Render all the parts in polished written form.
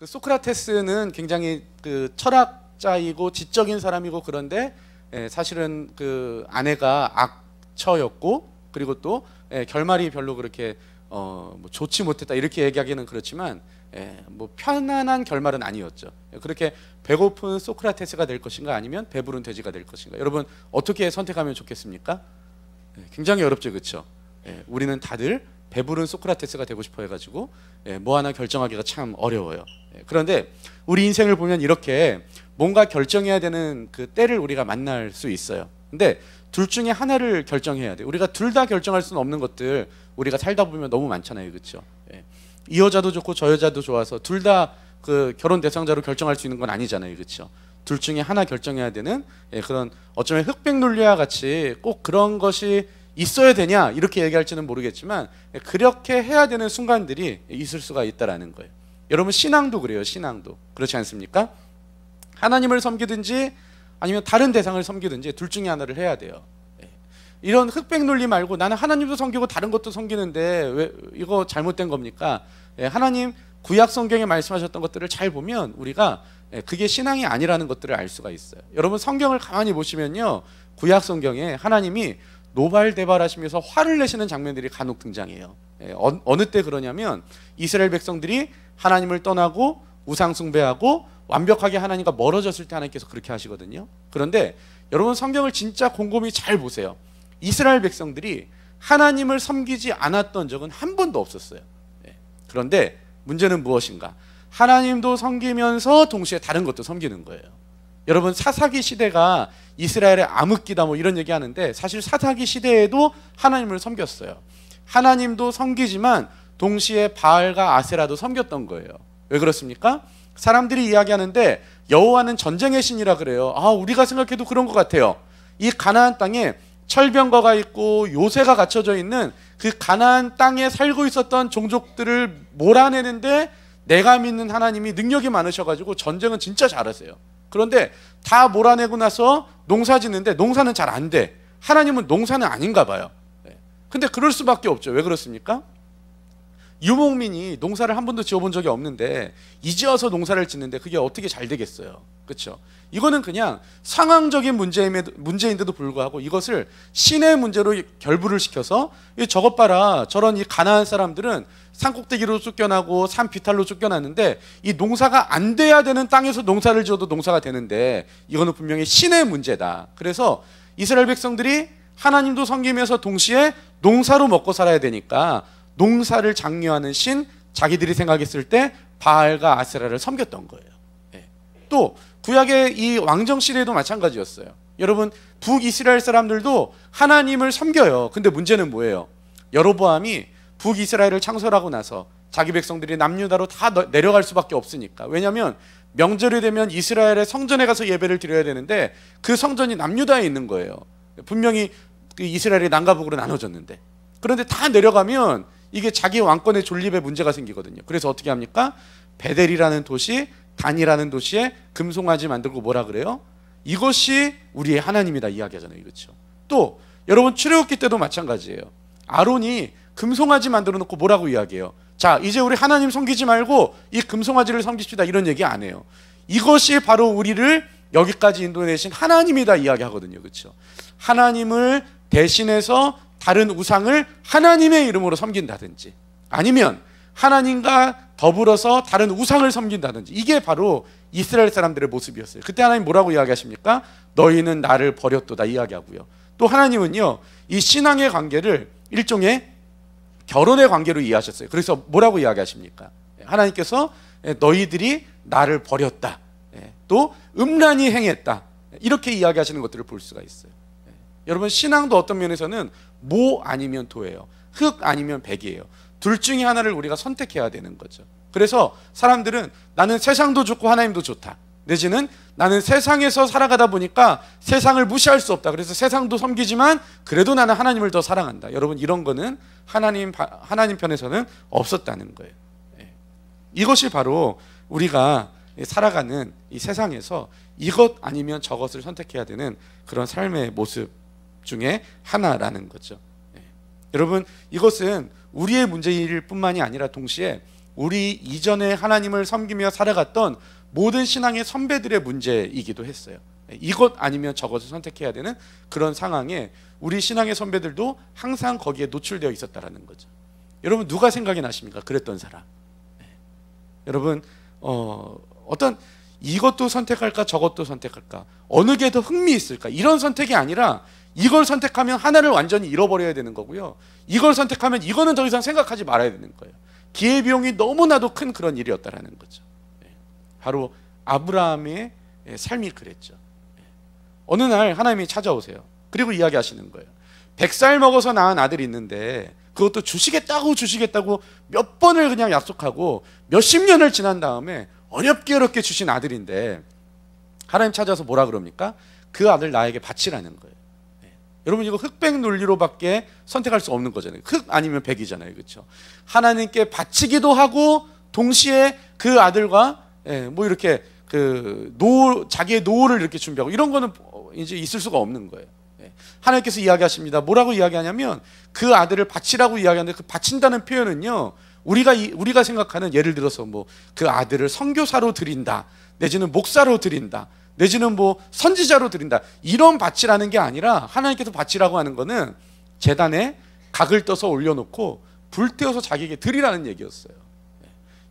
그 소크라테스는 굉장히 그 철학자이고 지적인 사람이고 그런데 사실은 그 아내가 악처였고 그리고 또 결말이 별로 그렇게 뭐 좋지 못했다 이렇게 얘기하기는 그렇지만 뭐 편안한 결말은 아니었죠. 그렇게 배고픈 소크라테스가 될 것인가 아니면 배부른 돼지가 될 것인가. 여러분 어떻게 선택하면 좋겠습니까? 굉장히 어렵죠, 그렇죠? 우리는 다들 배부른 소크라테스가 되고 싶어 해가지고 뭐 하나 결정하기가 참 어려워요. 그런데 우리 인생을 보면 이렇게 뭔가 결정해야 되는 그 때를 우리가 만날 수 있어요. 근데 둘 중에 하나를 결정해야 돼. 우리가 둘 다 결정할 수는 없는 것들 우리가 살다 보면 너무 많잖아요, 그렇죠? 이 여자도 좋고 저 여자도 좋아서 둘 다 그 결혼 대상자로 결정할 수 있는 건 아니잖아요, 그렇죠? 둘 중에 하나 결정해야 되는 그런 어쩌면 흑백 논리와 같이 꼭 그런 것이 있어야 되냐 이렇게 얘기할지는 모르겠지만 그렇게 해야 되는 순간들이 있을 수가 있다라는 거예요. 여러분 신앙도 그래요. 신앙도 그렇지 않습니까? 하나님을 섬기든지 아니면 다른 대상을 섬기든지 둘 중에 하나를 해야 돼요. 이런 흑백 논리 말고 나는 하나님도 섬기고 다른 것도 섬기는데 왜 이거 잘못된 겁니까? 하나님 구약 성경에 말씀하셨던 것들을 잘 보면 우리가 그게 신앙이 아니라는 것들을 알 수가 있어요. 여러분 성경을 가만히 보시면요, 구약 성경에 하나님이 노발대발하시면서 화를 내시는 장면들이 간혹 등장해요. 어느 때 그러냐면 이스라엘 백성들이 하나님을 떠나고 우상 숭배하고 완벽하게 하나님과 멀어졌을 때 하나님께서 그렇게 하시거든요. 그런데 여러분 성경을 진짜 곰곰이 잘 보세요. 이스라엘 백성들이 하나님을 섬기지 않았던 적은 한 번도 없었어요. 그런데 문제는 무엇인가? 하나님도 섬기면서 동시에 다른 것도 섬기는 거예요. 여러분 사사기 시대가 이스라엘의 암흑기다 뭐 이런 얘기 하는데 사실 사사기 시대에도 하나님을 섬겼어요. 하나님도 섬기지만 동시에 바알과 아세라도 섬겼던 거예요. 왜 그렇습니까? 사람들이 이야기하는데 여호와는 전쟁의 신이라 그래요. 우리가 생각해도 그런 것 같아요. 이 가나안 땅에 철병거가 있고 요새가 갖춰져 있는 그 가나안 땅에 살고 있었던 종족들을 몰아내는데 내가 믿는 하나님이 능력이 많으셔가지고 전쟁은 진짜 잘하세요. 그런데 다 몰아내고 나서 농사 짓는데 농사는 잘 안 돼. 하나님은 농사는 아닌가 봐요. 근데 그럴 수밖에 없죠. 왜 그렇습니까? 유목민이 농사를 한 번도 지어본 적이 없는데 이제 와서 농사를 짓는데 그게 어떻게 잘 되겠어요, 그렇죠? 이거는 그냥 상황적인 문제인데도 불구하고 이것을 신의 문제로 결부를 시켜서 저것 봐라, 저런 이 가나안 사람들은 산꼭대기로 쫓겨나고 산 비탈로 쫓겨났는데 이 농사가 안 돼야 되는 땅에서 농사를 지어도 농사가 되는데 이거는 분명히 신의 문제다. 그래서 이스라엘 백성들이 하나님도 섬기면서 동시에 농사로 먹고 살아야 되니까 농사를 장려하는 신, 자기들이 생각했을 때 바알과 아세라를 섬겼던 거예요. 또 구약의 이 왕정 시대도 마찬가지였어요. 여러분 북이스라엘 사람들도 하나님을 섬겨요. 근데 문제는 뭐예요? 여로보암이 북이스라엘을 창설하고 나서 자기 백성들이 남유다로 다 내려갈 수밖에 없으니까. 왜냐하면 명절이 되면 이스라엘의 성전에 가서 예배를 드려야 되는데 그 성전이 남유다에 있는 거예요. 분명히 그 이스라엘이 남과 북으로 나눠졌는데. 그런데 다 내려가면 이게 자기 왕권의 존립에 문제가 생기거든요. 그래서 어떻게 합니까? 베델이라는 도시, 단이라는 도시에 금송아지 만들고 뭐라 그래요? 이것이 우리의 하나님이다 이야기하잖아요, 그렇죠? 또 여러분 출애굽기 때도 마찬가지예요. 아론이 금송아지 만들어 놓고 뭐라고 이야기해요? 자, 이제 우리 하나님 섬기지 말고 이 금송아지를 섬깁시다 이런 얘기 안 해요. 이것이 바로 우리를 여기까지 인도내신 하나님이다 이야기하거든요, 그렇죠? 하나님을 대신해서 다른 우상을 하나님의 이름으로 섬긴다든지 아니면 하나님과 더불어서 다른 우상을 섬긴다든지 이게 바로 이스라엘 사람들의 모습이었어요. 그때 하나님 뭐라고 이야기하십니까? 너희는 나를 버렸도다 이야기하고요. 또 하나님은요, 이 신앙의 관계를 일종의 결혼의 관계로 이해하셨어요. 그래서 뭐라고 이야기하십니까? 하나님께서 너희들이 나를 버렸다, 또 음란히 행했다 이렇게 이야기하시는 것들을 볼 수가 있어요. 여러분 신앙도 어떤 면에서는 모 아니면 도예요. 흑 아니면 백이에요. 둘 중에 하나를 우리가 선택해야 되는 거죠. 그래서 사람들은 나는 세상도 좋고 하나님도 좋다, 내지는 나는 세상에서 살아가다 보니까 세상을 무시할 수 없다, 그래서 세상도 섬기지만 그래도 나는 하나님을 더 사랑한다. 여러분 이런 거는 하나님 편에서는 없었다는 거예요. 이것이 바로 우리가 살아가는 이 세상에서 이것 아니면 저것을 선택해야 되는 그런 삶의 모습 중에 하나라는 거죠. 여러분 이것은 우리의 문제일 뿐만이 아니라 동시에 우리 이전에 하나님을 섬기며 살아갔던 모든 신앙의 선배들의 문제이기도 했어요. 이것 아니면 저것을 선택해야 되는 그런 상황에 우리 신앙의 선배들도 항상 거기에 노출되어 있었다라는 거죠. 여러분 누가 생각이 나십니까? 그랬던 사람. 여러분 어떤 이것도 선택할까 저것도 선택할까 어느 게 더 흥미있을까 이런 선택이 아니라 이걸 선택하면 하나를 완전히 잃어버려야 되는 거고요, 이걸 선택하면 이거는 더 이상 생각하지 말아야 되는 거예요. 기회비용이 너무나도 큰 그런 일이었다라는 거죠. 바로 아브라함의 삶이 그랬죠. 어느 날 하나님이 찾아오세요. 그리고 이야기하시는 거예요. 100살 먹어서 낳은 아들이 있는데 그것도 주시겠다고 몇 번을 그냥 약속하고 몇십 년을 지난 다음에 어렵게 주신 아들인데 하나님 찾아서 뭐라 그럽니까? 그 아들 나에게 바치라는 거예요. 여러분 이거 흑백 논리로밖에 선택할 수 없는 거잖아요. 흑 아니면 백이잖아요, 그렇죠? 하나님께 바치기도 하고 동시에 그 아들과 뭐 이렇게 자기의 노후를 이렇게 준비하고 이런 거는 이제 있을 수가 없는 거예요. 하나님께서 이야기하십니다. 뭐라고 이야기하냐면 그 아들을 바치라고 이야기하는데 그 바친다는 표현은요, 우리가 생각하는 예를 들어서 뭐 그 아들을 선교사로 드린다, 내지는 목사로 드린다, 내지는 뭐 선지자로 드린다 이런 바치라는 게 아니라 하나님께서 바치라고 하는 거는 제단에 각을 떠서 올려놓고 불태워서 자기에게 드리라는 얘기였어요.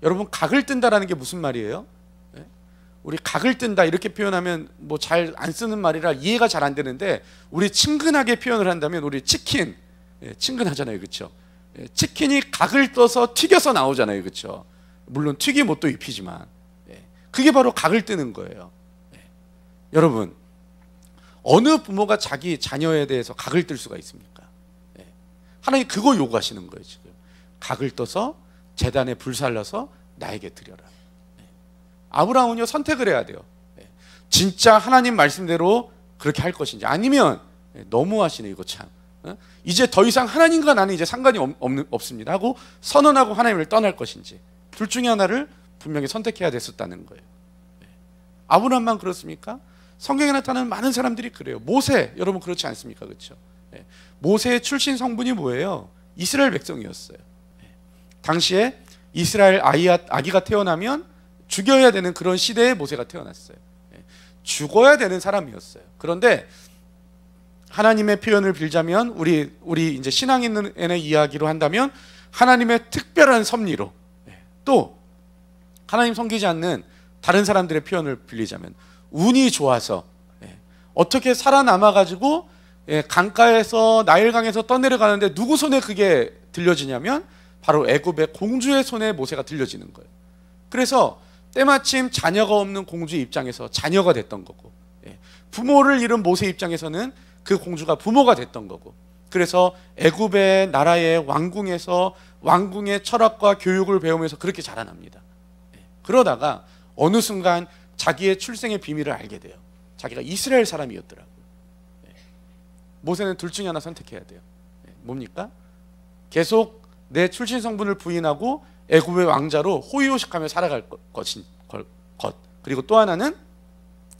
여러분 각을 뜬다라는 게 무슨 말이에요? 우리 각을 뜬다 이렇게 표현하면 뭐 잘 안 쓰는 말이라 이해가 잘 안 되는데 우리 친근하게 표현을 한다면 우리 치킨 친근하잖아요, 그렇죠? 치킨이 각을 떠서 튀겨서 나오잖아요, 그렇죠? 물론 튀김 옷도 입히지만 그게 바로 각을 뜨는 거예요. 여러분 어느 부모가 자기 자녀에 대해서 각을 뜰 수가 있습니까? 하나님 그거 요구하시는 거예요. 지금 각을 떠서 제단에 불살라서 나에게 드려라. 아브라함은요 선택을 해야 돼요. 진짜 하나님 말씀대로 그렇게 할 것인지, 아니면 너무하시네 이거 참, 이제 더 이상 하나님과 나는 이제 상관이 없습니다 하고 선언하고 하나님을 떠날 것인지, 둘 중에 하나를 분명히 선택해야 됐었다는 거예요. 아브라함만 그렇습니까? 성경에 나타나는 많은 사람들이 그래요. 모세 여러분 그렇지 않습니까? 그렇죠? 모세의 출신 성분이 뭐예요? 이스라엘 백성이었어요. 당시에 이스라엘 아기가 태어나면 죽여야 되는 그런 시대에 모세가 태어났어요. 죽어야 되는 사람이었어요. 그런데 하나님의 표현을 빌자면 우리 이제 신앙 있는 애의 이야기로 한다면 하나님의 특별한 섭리로, 또 하나님 섬기지 않는 다른 사람들의 표현을 빌리자면 운이 좋아서 어떻게 살아남아 가지고 강가에서 나일강에서 떠내려가는데 누구 손에 그게 들려지냐면 바로 애굽의 공주의 손에 모세가 들려지는 거예요. 그래서 때마침 자녀가 없는 공주의 입장에서 자녀가 됐던 거고, 부모를 잃은 모세 입장에서는 그 공주가 부모가 됐던 거고, 그래서 애굽의 나라의 왕궁에서 왕궁의 철학과 교육을 배우면서 그렇게 자라납니다. 그러다가 어느 순간 자기의 출생의 비밀을 알게 돼요. 자기가 이스라엘 사람이었더라고요. 모세는 둘 중에 하나 선택해야 돼요. 뭡니까? 계속 내 출신 성분을 부인하고 애굽의 왕자로 호의호식하며 살아갈 것. 그리고 또 하나는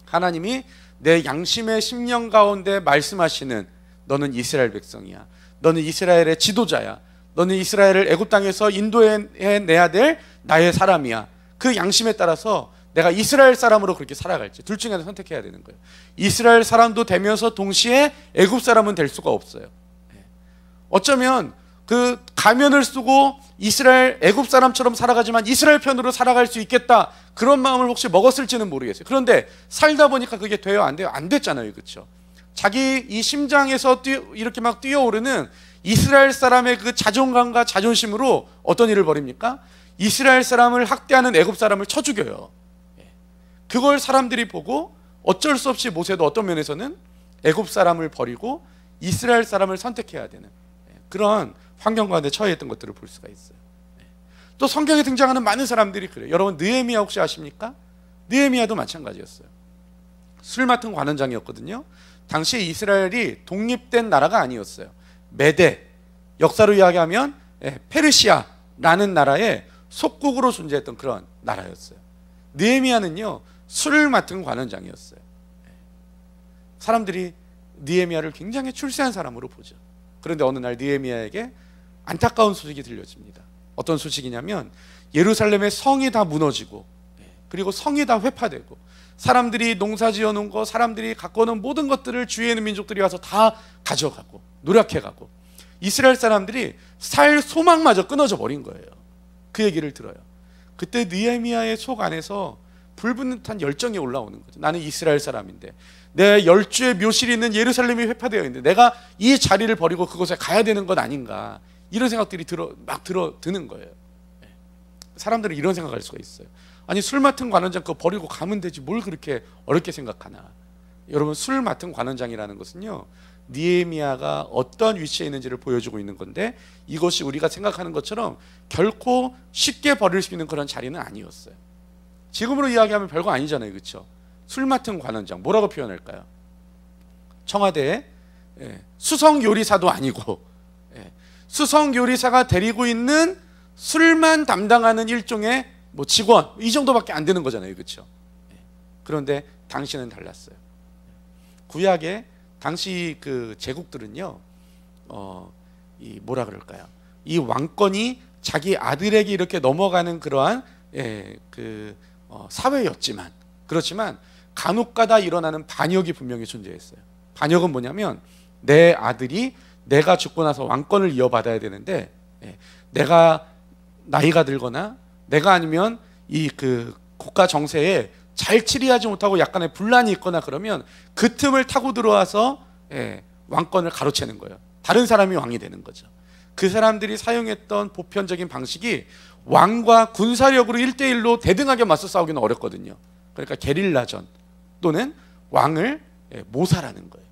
하나님이 내 양심의 심령 가운데 말씀하시는, 너는 이스라엘 백성이야, 너는 이스라엘의 지도자야, 너는 이스라엘을 애굽 땅에서 인도해내야 될 나의 사람이야, 그 양심에 따라서 내가 이스라엘 사람으로 그렇게 살아갈지 둘 중에 하나 선택해야 되는 거예요. 이스라엘 사람도 되면서 동시에 애굽 사람은 될 수가 없어요. 어쩌면 그 가면을 쓰고 이스라엘 애굽 사람처럼 살아가지만 이스라엘 편으로 살아갈 수 있겠다, 그런 마음을 혹시 먹었을지는 모르겠어요. 그런데 살다 보니까 그게 돼요, 안 돼요? 안 됐잖아요, 그렇죠? 자기 이 심장에서 이렇게 막 뛰어오르는 이스라엘 사람의 그 자존감과 자존심으로 어떤 일을 벌입니까? 이스라엘 사람을 학대하는 애굽 사람을 쳐 죽여요. 그걸 사람들이 보고 어쩔 수 없이 모세도 어떤 면에서는 애굽 사람을 버리고 이스라엘 사람을 선택해야 되는 그런 환경 가운데 처해있던 것들을 볼 수가 있어요. 또 성경에 등장하는 많은 사람들이 그래요. 여러분 느헤미야 혹시 아십니까? 느헤미야도 마찬가지였어요. 술 맡은 관원장이었거든요. 당시에 이스라엘이 독립된 나라가 아니었어요. 메대, 역사로 이야기하면 페르시아라는 나라의 속국으로 존재했던 그런 나라였어요. 느헤미야는요 술을 맡은 관원장이었어요. 사람들이 느헤미야를 굉장히 출세한 사람으로 보죠. 그런데 어느 날 느헤미야에게 안타까운 소식이 들려집니다. 어떤 소식이냐면 예루살렘의 성이 다 무너지고, 그리고 성이 다 회파되고, 사람들이 농사 지어놓은 거, 사람들이 갖고 오는 모든 것들을 주위에 있는 민족들이 와서 다 가져가고 노력해가고, 이스라엘 사람들이 살 소망마저 끊어져 버린 거예요. 그 얘기를 들어요. 그때 느헤미야의 속 안에서 불붙는 듯한 열정이 올라오는 거죠. 나는 이스라엘 사람인데, 내 열주의 묘실이 있는 예루살렘이 회파되어 있는데 내가 이 자리를 버리고 그곳에 가야 되는 것 아닌가, 이런 생각들이 드는 거예요. 사람들은 이런 생각할 수가 있어요. 아니, 술 맡은 관원장 그거 버리고 가면 되지 뭘 그렇게 어렵게 생각하나. 여러분, 술 맡은 관원장이라는 것은요, 느헤미야가 어떤 위치에 있는지를 보여주고 있는 건데, 이것이 우리가 생각하는 것처럼 결코 쉽게 버릴 수 있는 그런 자리는 아니었어요. 지금으로 이야기하면 별거 아니잖아요, 그렇죠? 술 맡은 관원장, 뭐라고 표현할까요? 청와대의 수성 요리사도 아니고, 수성 요리사가 데리고 있는 술만 담당하는 일종의 뭐 직원, 이 정도밖에 안 되는 거잖아요, 그렇죠? 그런데 당시는 달랐어요. 구약의 당시 그 제국들은요, 이 뭐라 그럴까요? 이 왕권이 자기 아들에게 이렇게 넘어가는 그러한 사회였지만, 그렇지만 간혹가다 일어나는 반역이 분명히 존재했어요. 반역은 뭐냐면, 내 아들이 내가 죽고 나서 왕권을 이어받아야 되는데, 내가 나이가 들거나 내가 아니면 이 그 국가 정세에 잘 치리하지 못하고 약간의 분란이 있거나 그러면 그 틈을 타고 들어와서 왕권을 가로채는 거예요. 다른 사람이 왕이 되는 거죠. 그 사람들이 사용했던 보편적인 방식이 왕과 군사력으로 1대1로 대등하게 맞서 싸우기는 어렵거든요. 그러니까 게릴라전 또는 왕을 모살하는 거예요.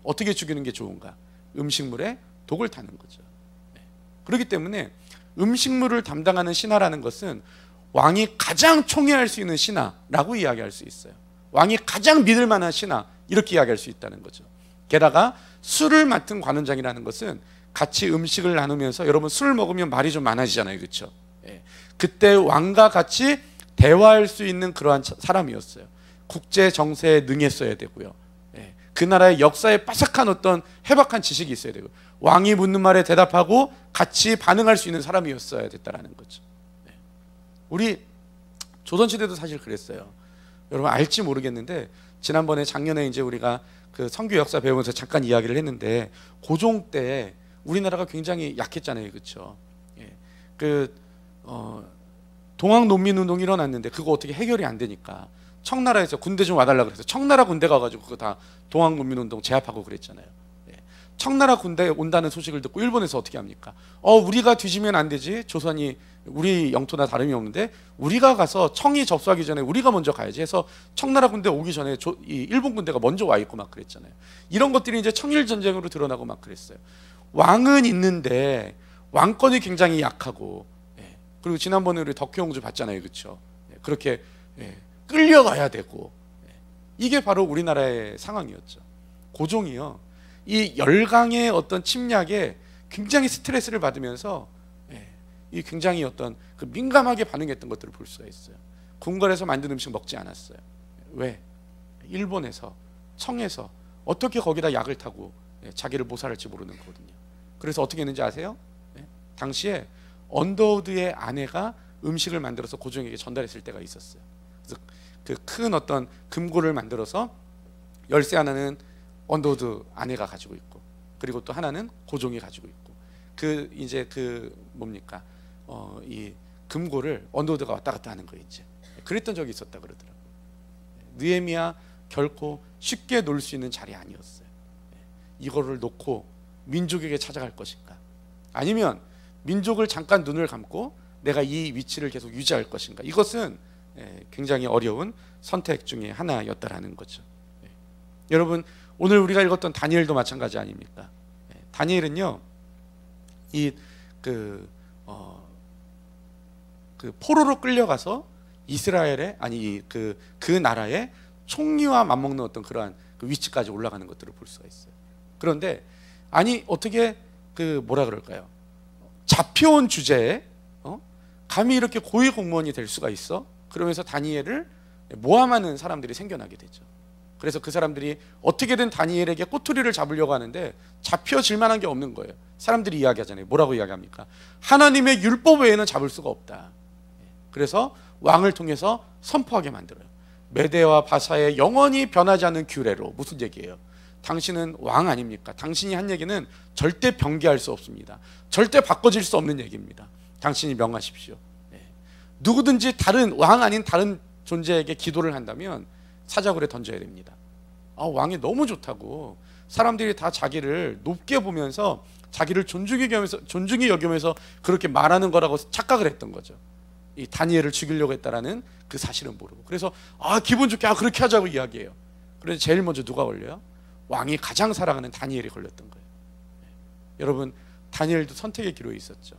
어떻게 죽이는 게 좋은가? 음식물에 독을 타는 거죠. 그렇기 때문에 음식물을 담당하는 신하라는 것은 왕이 가장 총애할 수 있는 신하라고 이야기할 수 있어요. 왕이 가장 믿을 만한 신하, 이렇게 이야기할 수 있다는 거죠. 게다가 술을 맡은 관원장이라는 것은 같이 음식을 나누면서, 여러분 술 먹으면 말이 좀 많아지잖아요, 그렇죠? 그때 왕과 같이 대화할 수 있는 그러한 사람이었어요. 국제 정세에 능했어야 되고요. 그 나라의 역사에 빠삭한 어떤 해박한 지식이 있어야 되고, 왕이 묻는 말에 대답하고 같이 반응할 수 있는 사람이었어야 됐다라는 거죠. 우리 조선시대도 사실 그랬어요. 여러분 알지 모르겠는데, 지난번에 작년에 이제 우리가 그 선교 역사 배우면서 잠깐 이야기를 했는데, 고종 때 우리나라가 굉장히 약했잖아요, 그렇죠? 동학농민운동이 일어났는데 그거 어떻게 해결이 안 되니까 청나라에서 군대 좀 와달라 그래서 청나라 군대 가가지고 그거 다 동학농민운동 제압하고 그랬잖아요. 청나라 군대 온다는 소식을 듣고 일본에서 어떻게 합니까? 우리가 뒤지면 안 되지, 조선이 우리 영토나 다름이 없는데 우리가 가서 청이 접수하기 전에 우리가 먼저 가야지 해서 청나라 군대 오기 전에 이 일본 군대가 먼저 와 있고 막 그랬잖아요. 이런 것들이 이제 청일 전쟁으로 드러나고 막 그랬어요. 왕은 있는데 왕권이 굉장히 약하고, 그리고 지난번에 우리 덕혜옹주 봤잖아요, 그렇죠? 그렇게 끌려가야 되고, 이게 바로 우리나라의 상황이었죠. 고종이요, 이 열강의 어떤 침략에 굉장히 스트레스를 받으면서 이 굉장히 어떤 그 민감하게 반응했던 것들을 볼 수가 있어요. 궁궐에서 만든 음식 먹지 않았어요. 왜? 일본에서, 청에서 어떻게 거기다 약을 타고 자기를 모살할지 모르는 거거든요. 그래서 어떻게 했는지 아세요? 당시에 언더우드의 아내가 음식을 만들어서 고종에게 전달했을 때가 있었어요. 그래서 그 큰 어떤 금고를 만들어서 열쇠 하나는 언더우드 아내가 가지고 있고, 그리고 또 하나는 고종이 가지고 있고, 그 이제 그 뭡니까? 이 금고를 언더우드가 왔다 갔다 하는 거예요. 이제 그랬던 적이 있었다 그러더라고요. 느헤미야 결코 쉽게 놀 수 있는 자리 아니었어요. 이거를 놓고 민족에게 찾아갈 것인가? 아니면 민족을 잠깐 눈을 감고 내가 이 위치를 계속 유지할 것인가? 이것은 굉장히 어려운 선택 중에 하나였다라는 거죠. 여러분, 오늘 우리가 읽었던 다니엘도 마찬가지 아닙니까? 다니엘은요, 그 포로로 끌려가서 이스라엘의 그 나라의 총리와 맞먹는 어떤 그러한 그 위치까지 올라가는 것들을 볼 수가 있어요. 그런데 어떻게 뭐라 그럴까요? 잡혀온 주제에 감히 이렇게 고위 공무원이 될 수가 있어? 그러면서 다니엘을 모함하는 사람들이 생겨나게 되죠. 그래서 그 사람들이 어떻게든 다니엘에게 꼬투리를 잡으려고 하는데 잡혀질 만한 게 없는 거예요. 사람들이 이야기하잖아요. 뭐라고 이야기합니까? 하나님의 율법 외에는 잡을 수가 없다. 그래서 왕을 통해서 선포하게 만들어요. 메대와 바사의 영원히 변하지 않는 규례로. 무슨 얘기예요? 당신은 왕 아닙니까? 당신이 한 얘기는 절대 변개할 수 없습니다. 절대 바꿔질 수 없는 얘기입니다. 당신이 명하십시오. 누구든지 다른 왕 아닌 다른 존재에게 기도를 한다면 사자굴에 던져야 됩니다. 왕이 너무 좋다고 사람들이 다 자기를 높게 보면서 자기를 존중히 여기면서 그렇게 말하는 거라고 착각을 했던 거죠. 이 다니엘을 죽이려고 했다라는 그 사실은 모르고. 그래서 기분 좋게 그렇게 하자고 이야기해요. 그래서 제일 먼저 누가 걸려요? 왕이 가장 사랑하는 다니엘이 걸렸던 거예요. 여러분, 다니엘도 선택의 기로에 있었죠.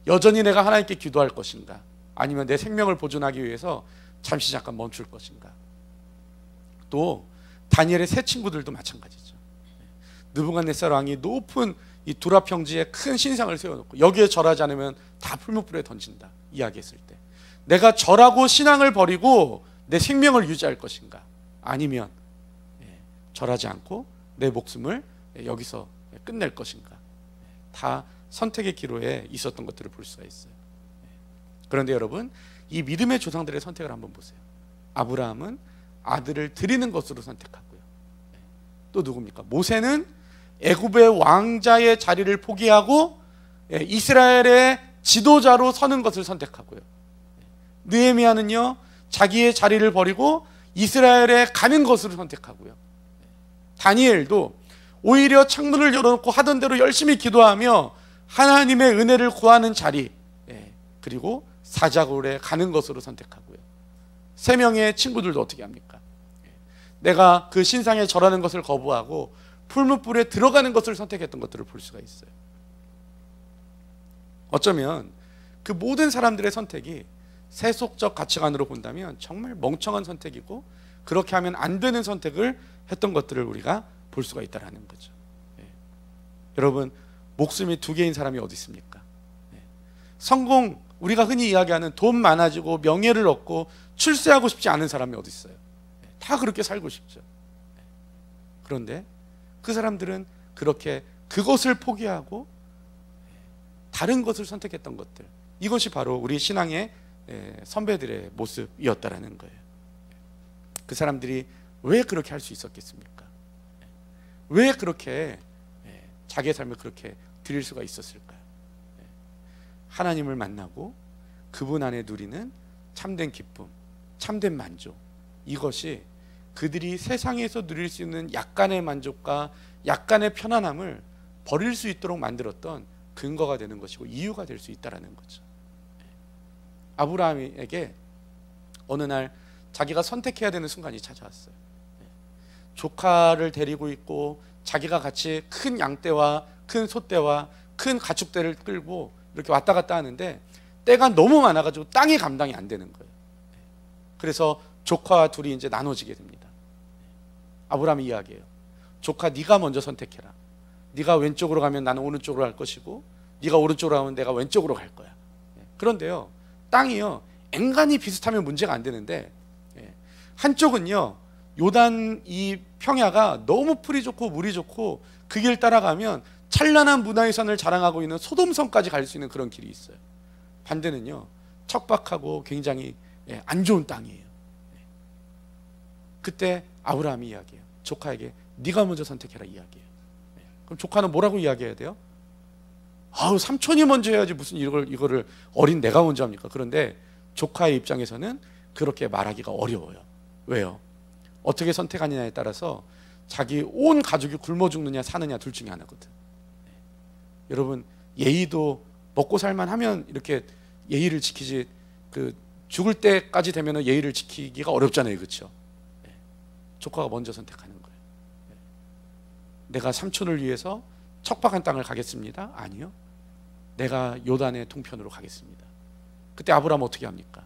여전히 내가 하나님께 기도할 것인가, 아니면 내 생명을 보존하기 위해서 잠시 잠깐 멈출 것인가. 또 다니엘의 세 친구들도 마찬가지죠. 느부갓네살 왕이 높은 이 두라 평지에 큰 신상을 세워놓고 여기에 절하지 않으면 다 풀무불에 던진다 이야기했을 때, 내가 절하고 신앙을 버리고 내 생명을 유지할 것인가, 아니면 절하지 않고 내 목숨을 여기서 끝낼 것인가. 다 선택의 기로에 있었던 것들을 볼 수가 있어요. 그런데 여러분, 이 믿음의 조상들의 선택을 한번 보세요. 아브라함은 아들을 드리는 것으로 선택하고요. 또 누굽니까? 모세는 애굽의 왕자의 자리를 포기하고 이스라엘의 지도자로 서는 것을 선택하고요. 느헤미야는요, 자기의 자리를 버리고 이스라엘에 가는 것으로 선택하고요. 다니엘도 오히려 창문을 열어놓고 하던 대로 열심히 기도하며 하나님의 은혜를 구하는 자리, 그리고 사자굴에 가는 것으로 선택하고요. 세 명의 친구들도 어떻게 합니까? 내가 그 신상에 절하는 것을 거부하고 풀무불에 들어가는 것을 선택했던 것들을 볼 수가 있어요. 어쩌면 그 모든 사람들의 선택이 세속적 가치관으로 본다면 정말 멍청한 선택이고, 그렇게 하면 안 되는 선택을 했던 것들을 우리가 볼 수가 있다는 거죠. 여러분, 목숨이 두 개인 사람이 어디 있습니까? 성공, 우리가 흔히 이야기하는 돈 많아지고 명예를 얻고 출세하고 싶지 않은 사람이 어디 있어요? 다 그렇게 살고 싶죠. 그런데 그 사람들은 그렇게 그것을 포기하고 다른 것을 선택했던 것들, 이것이 바로 우리 신앙의 선배들의 모습이었다라는 거예요. 그 사람들이 왜 그렇게 할 수 있었겠습니까? 왜 그렇게 자기의 삶을 그렇게 드릴 수가 있었을까요? 하나님을 만나고 그분 안에 누리는 참된 기쁨, 참된 만족, 이것이 그들이 세상에서 누릴 수 있는 약간의 만족과 약간의 편안함을 버릴 수 있도록 만들었던 근거가 되는 것이고 이유가 될 수 있다는 거죠. 아브라함에게 어느 날 자기가 선택해야 되는 순간이 찾아왔어요. 조카를 데리고 있고 자기가 같이 큰 양떼와 큰 소떼와 큰 가축대를 끌고 이렇게 왔다 갔다 하는데 때가 너무 많아가지고 땅이 감당이 안 되는 거예요. 그래서 조카와 둘이 이제 나눠지게 됩니다. 아브라함이 이야기해요. 조카, 네가 먼저 선택해라. 네가 왼쪽으로 가면 나는 오른쪽으로 갈 것이고, 네가 오른쪽으로 가면 내가 왼쪽으로 갈 거야. 그런데요, 땅이요 앵간히 비슷하면 문제가 안 되는데, 한쪽은요 요단 이 평야가 너무 풀이 좋고 물이 좋고 그 길 따라가면 찬란한 문화유산을 자랑하고 있는 소돔성까지 갈 수 있는 그런 길이 있어요. 반대는요 척박하고 굉장히 안 좋은 땅이에요. 그때 아브라함이 이야기해요. 조카에게 네가 먼저 선택해라 이야기해요. 그럼 조카는 뭐라고 이야기해야 돼요? 삼촌이 먼저 해야지 무슨 이거를 어린 내가 먼저 합니까? 그런데 조카의 입장에서는 그렇게 말하기가 어려워요. 왜요? 어떻게 선택하느냐에 따라서 자기 온 가족이 굶어 죽느냐 사느냐 둘 중에 하나거든. 여러분, 예의도 먹고 살만 하면 이렇게 예의를 지키지, 그 죽을 때까지 되면 예의를 지키기가 어렵잖아요, 그렇죠? 조카가 먼저 선택하는 거예요. 내가 삼촌을 위해서 척박한 땅을 가겠습니다. 아니요, 내가 요단의 동편으로 가겠습니다. 그때 아브라함 어떻게 합니까?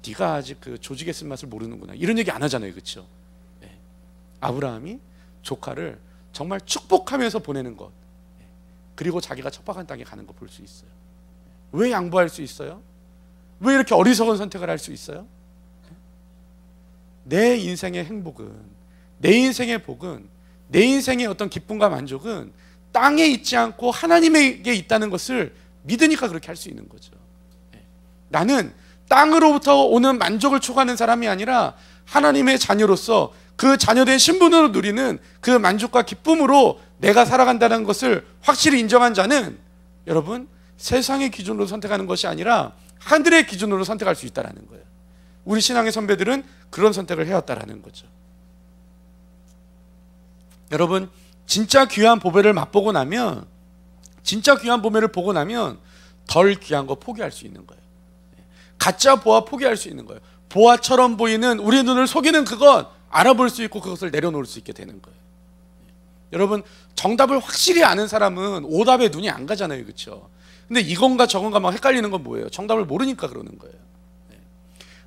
네가 아직 그 조직의 쓴맛을 모르는구나, 이런 얘기 안 하잖아요, 그렇죠? 아브라함이 조카를 정말 축복하면서 보내는 것, 그리고 자기가 척박한 땅에 가는 거 볼 수 있어요. 왜 양보할 수 있어요? 왜 이렇게 어리석은 선택을 할 수 있어요? 내 인생의 행복은, 내 인생의 복은, 내 인생의 어떤 기쁨과 만족은 땅에 있지 않고 하나님에게 있다는 것을 믿으니까 그렇게 할 수 있는 거죠. 나는 땅으로부터 오는 만족을 추구하는 사람이 아니라 하나님의 자녀로서 그 자녀된 신분으로 누리는 그 만족과 기쁨으로 내가 살아간다는 것을 확실히 인정한 자는 여러분 세상의 기준으로 선택하는 것이 아니라 하늘의 기준으로 선택할 수 있다는 거예요. 우리 신앙의 선배들은 그런 선택을 해왔다라는 거죠. 여러분 진짜 귀한 보배를 맛보고 나면, 진짜 귀한 보배를 보고 나면 덜 귀한 거 포기할 수 있는 거예요. 가짜 보화 포기할 수 있는 거예요. 보화처럼 보이는 우리 눈을 속이는 그것 알아볼 수 있고 그것을 내려놓을 수 있게 되는 거예요. 여러분 정답을 확실히 아는 사람은 오답에 눈이 안 가잖아요, 그렇죠? 근데 이건가 저건가 막 헷갈리는 건 뭐예요? 정답을 모르니까 그러는 거예요.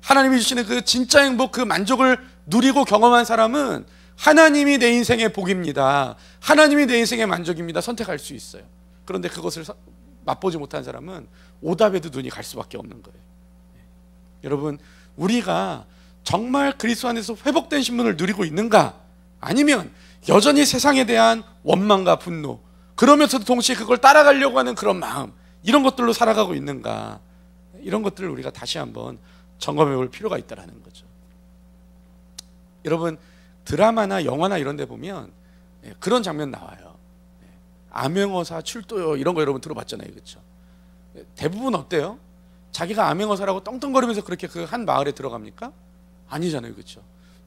하나님이 주시는 그 진짜 행복, 그 만족을 누리고 경험한 사람은 하나님이 내 인생의 복입니다, 하나님이 내 인생의 만족입니다 선택할 수 있어요. 그런데 그것을 맛보지 못한 사람은 오답에도 눈이 갈 수밖에 없는 거예요. 여러분 우리가 정말 그리스도 안에서 회복된 신분을 누리고 있는가? 아니면 여전히 세상에 대한 원망과 분노, 그러면서도 동시에 그걸 따라가려고 하는 그런 마음, 이런 것들로 살아가고 있는가? 이런 것들을 우리가 다시 한번 점검해 볼 필요가 있다는 거죠. 여러분 드라마나 영화나 이런 데 보면 그런 장면 나와요. 암행어사 출도요, 이런 거 여러분 들어봤잖아요, 그렇죠? 대부분 어때요? 자기가 암행어사라고 떵떵거리면서 그렇게 그 한 마을에 들어갑니까? 아니잖아요, 그렇죠?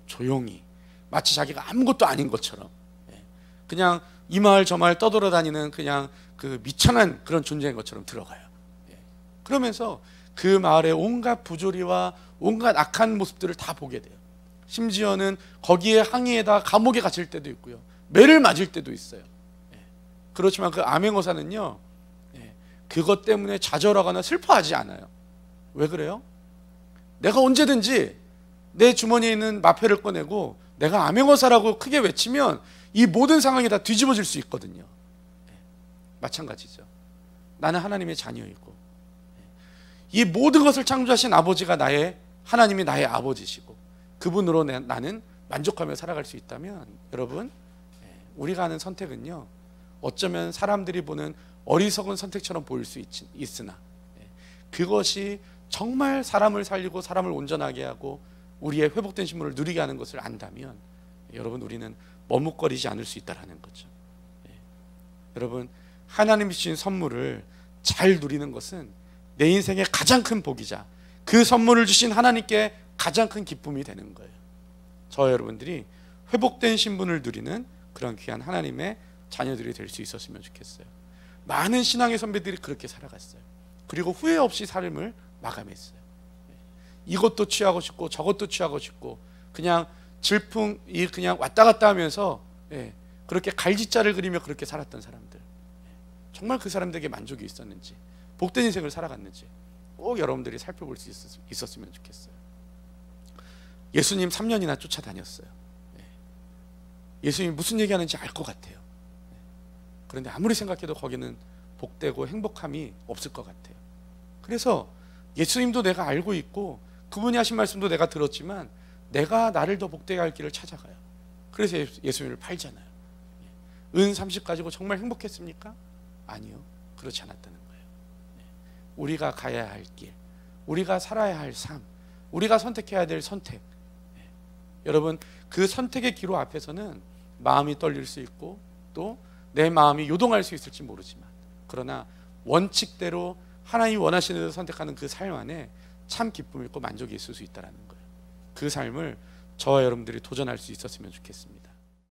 조용히 마치 자기가 아무것도 아닌 것처럼 그냥 이 마을 저 마을 떠돌아다니는 그냥 그 미천한 그런 존재인 것처럼 들어가요. 그러면서 그 마을의 온갖 부조리와 온갖 악한 모습들을 다 보게 돼요. 심지어는 거기에 항의에다 감옥에 갇힐 때도 있고요, 매를 맞을 때도 있어요. 그렇지만 그 암행어사는요 그것 때문에 좌절하거나 슬퍼하지 않아요. 왜 그래요? 내가 언제든지 내 주머니에 있는 마패를 꺼내고 내가 암행어사라고 크게 외치면 이 모든 상황이 다 뒤집어질 수 있거든요. 마찬가지죠. 나는 하나님의 자녀이고 이 모든 것을 창조하신 아버지가 하나님이 나의 아버지시고 그분으로 나는 만족하며 살아갈 수 있다면 여러분 우리가 하는 선택은요 어쩌면 사람들이 보는 어리석은 선택처럼 보일 수 있으나 그것이 정말 사람을 살리고 사람을 온전하게 하고 우리의 회복된 신분을 누리게 하는 것을 안다면 여러분 우리는 머뭇거리지 않을 수 있다는 거죠. 여러분 하나님이 주신 선물을 잘 누리는 것은 내 인생의 가장 큰 복이자 그 선물을 주신 하나님께 가장 큰 기쁨이 되는 거예요. 저와 여러분들이 회복된 신분을 누리는 그런 귀한 하나님의 자녀들이 될 수 있었으면 좋겠어요. 많은 신앙의 선배들이 그렇게 살아갔어요. 그리고 후회 없이 삶을 마감했어요. 이것도 취하고 싶고 저것도 취하고 싶고 그냥 질풍이 그냥 왔다 갔다 하면서 그렇게 갈짓자를 그리며 그렇게 살았던 사람들, 정말 그 사람들에게 만족이 있었는지 복된 인생을 살아갔는지 꼭 여러분들이 살펴볼 수 있었으면 좋겠어요. 예수님 3년이나 쫓아다녔어요. 예수님이 무슨 얘기하는지 알 것 같아요. 그런데 아무리 생각해도 거기는 복되고 행복함이 없을 것 같아요. 그래서 예수님도 내가 알고 있고 그분이 하신 말씀도 내가 들었지만 내가 나를 더 복되게 할 길을 찾아가요. 그래서 예수님을 팔잖아요. 은 30 가지고 정말 행복했습니까? 아니요, 그렇지 않았다는 거예요. 우리가 가야 할 길, 우리가 살아야 할 삶, 우리가 선택해야 될 선택, 여러분 그 선택의 기로 앞에서는 마음이 떨릴 수 있고 또 내 마음이 요동할 수 있을지 모르지만 그러나 원칙대로 하나님이 원하시는 대로 선택하는 그 삶 안에 참 기쁨이 있고 만족이 있을 수 있다는 거예요. 그 삶을 저와 여러분들이 도전할 수 있었으면 좋겠습니다.